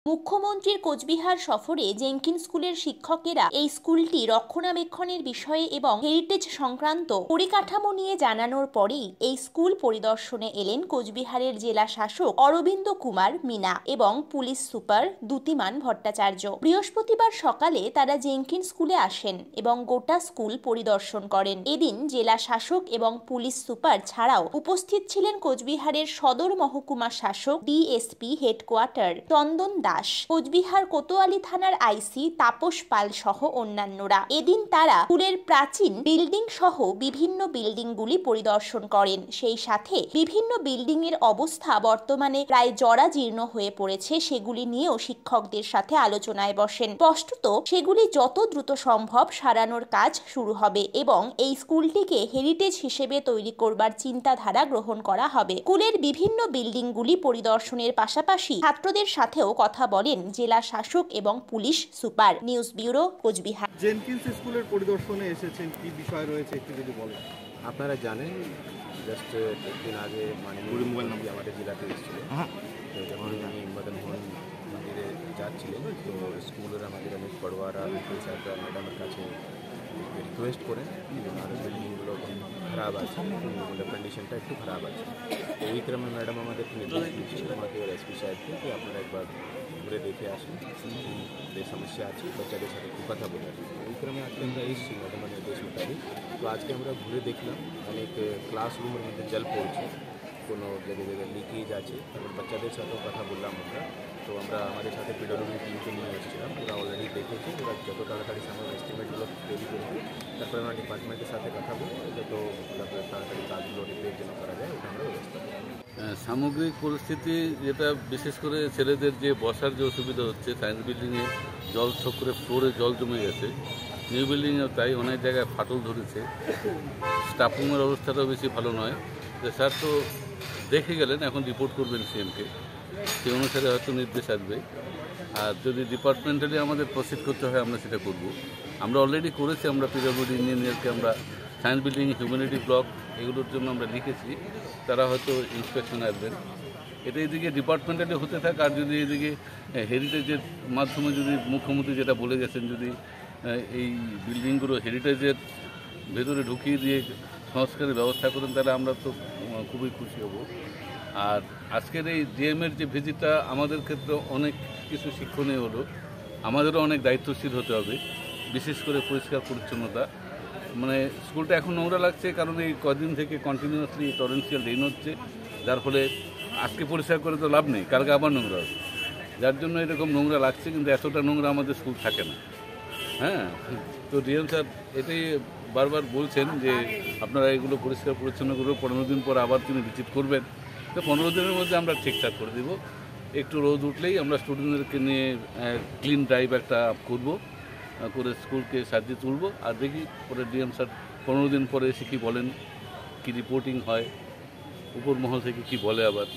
মুখ্যমন্ত্রীর কোচবিহার সফরে জেঙ্কিন্স স্কুলের শিক্ষকেরা এই স্কুলটি রক্ষণাবেক্ষণের বিষয়ে এবং হেরিটেজ সংক্রান্ত পরিকাঠামো নিয়ে জানানোর পরেই এই স্কুল পরিদর্শনে এলেন কোচবিহারের জেলা শাসক অরবিন্দ কুমার মিনা এবং পুলিশ সুপার দ্যুতিমান ভট্টাচার্য। বৃহস্পতিবার সকালে তারা জেঙ্কিন্স স্কুলে আসেন এবং গোটা স্কুল পরিদর্শন করেন। এদিন জেলা শাসক এবং পুলিশ সুপার ছাড়াও উপস্থিত ছিলেন কোচবিহারের সদর মহকুমা শাসক ডিএসপি হেডকোয়ার্টার চন্দন দাস, কোচবিহার কোতোয়ালি থানার আইসি তাপস পাল সহ অন্যান্যরা। এদিন তারা স্কুলের প্রাচীন বিল্ডিং সহ বিভিন্ন বিল্ডিংগুলি পরিদর্শন করেন। সেই সাথে বিভিন্ন বিল্ডিং এর অবস্থা বর্তমানে প্রায় জরাজীর্ণ হয়ে পড়েছে সেগুলি নিয়েও শিক্ষকদের সাথে আলোচনায় বসেন। স্পষ্টত সেগুলি যত দ্রুত সম্ভব সারানোর কাজ শুরু হবে এবং এই স্কুলটিকে হেরিটেজ হিসেবে তৈরি করবার চিন্তাধারা গ্রহণ করা হবে। স্কুলের বিভিন্ন বিল্ডিংগুলি পরিদর্শনের পাশাপাশি ছাত্রদের সাথেও কথা বলেন জেলা শাসক এবং police super. News bureau, Cooch Behar. Jenkins স্কুলের পরিদর্শনে এসেছেন, কি বিষয় রয়েছে একটু যদি বলেন। আপনারা জানেন জাস্ট একদিন আগে মাননীয় আমাদের জেলাতে এসেছিল, তো যখন আমি মদনমোহন মন্দিরে যাচ্ছিলেন তো স্কুলের আমাদের অনেক পড়ুয়ারা স্যাররা ম্যাডামের কাছে রিকোয়েস্ট করেন আর বিল্ডিংগুলো খারাপ আছে, কন্ডিশনটা একটু খারাপ আছে। তো ওই ক্রমে ম্যাডাম আমাদেরকে নির্দেশ দিচ্ছিল আমাকে আর এসপি সাহেবকে যে আপনারা একবার ঘুরে দেখে আসুন, যে সমস্যা আছে বাচ্চাদের সাথে একটু কথা বলে আসুন। ওই ক্রমে আজকে আমরা এসেছি ম্যাডামের নির্দেশ মোতাবেক। তো আজকে আমরা ঘুরে দেখলাম অনেক ক্লাসরুমের মধ্যে জল পড়ছে, কোনো জায়গায় জায়গায় লিকেজ আছে। তারপর বাচ্চাদের সাথেও কথা বললাম আমরা। তো আমরা আমাদের সাথে পিডব্লিউডি টিমকে নিয়ে এসেছিলাম, ওরা অলরেডি দেখেছি, ওরা যত তাড়াতাড়ি সম্ভব এস্টিমেটগুলো তৈরি করবে। তারপরে আমরা ডিপার্টমেন্টের সাথে কথা বলবো যত তাড়াতাড়ি কাজগুলো রিপেয়ার যেন করা যায় ওটা আমরা ব্যবস্থা করব। সামগ্রিক পরিস্থিতি যেটা বিশেষ করে ছেলেদের যে বসার যে অসুবিধা হচ্ছে, সায়েন্স বিল্ডিংয়ে জল স্টক করে ফ্লোরে জল জমে গেছে, নিউ বিল্ডিংয়েও তাই অনেক জায়গায় ফাটল ধরেছে, স্টাফরুমের অবস্থাটাও বেশি ভালো নয়। স্যার তো দেখে গেলেন, এখন রিপোর্ট করবেন সিএমকে, সেই অনুসারে হয়তো নির্দেশ আসবে। আর যদি ডিপার্টমেন্টালি আমাদের প্রসিড করতে হয় আমরা সেটা করব। আমরা অলরেডি করেছি, আমরা পিডব্লিউডি ইঞ্জিনিয়ারকে আমরা সায়েন্স বিল্ডিং, হিউম্যানিটি ব্লক এগুলোর জন্য আমরা লিখেছি, তারা হয়তো ইন্সপেকশন আসবেন। এটা এদিকে ডিপার্টমেন্টালি হতে থাক। আর যদি এদিকে হেরিটেজের মাধ্যমে যদি মুখ্যমন্ত্রী যেটা বলে গেছেন, যদি এই বিল্ডিংগুলো হেরিটেজের ভেতরে ঢুকিয়ে দিয়ে সংস্কারের ব্যবস্থা করেন, তাহলে আমরা তো খুবই খুশি হব। আর আজকের এই ডিএমের যে ভিজিটটা আমাদের ক্ষেত্রে অনেক কিছু শিক্ষণীয় হলো। আমাদেরও অনেক দায়িত্বশীল হতে হবে, বিশেষ করে পরিষ্কার পরিচ্ছন্নতা। মানে স্কুলটা এখন নোংরা লাগছে কারণ এই কদিন থেকে কন্টিনিউয়াসলি টরেন্সিয়াল রেইন হচ্ছে, যার ফলে আজকে পরিষ্কার করে তো লাভ নেই, কালকে আবার নোংরা হবে, যার জন্য এরকম নোংরা লাগছে। কিন্তু এতটা নোংরা আমাদের স্কুল থাকে না। হ্যাঁ, তো ডিএম স্যার এটাই বারবার বলছেন যে আপনারা এগুলো পরিষ্কার পরিচ্ছন্ন করবে, 15 দিন পর আবার তিনি ভিজিট করবেন। তো 15 দিনের মধ্যে আমরা ঠিকঠাক করে দেবো। একটু রোদ উঠলেই আমরা স্টুডেন্টদেরকে নিয়ে ক্লিন ড্রাইভ একটা করব, করে স্কুলকে সাজিয়ে তুলব। আর দেখি পরে ডিএম স্যার 15 দিন পরে এসে কী বলেন, কী রিপোর্টিং হয়, উপর মহল থেকে কী বলে আবার।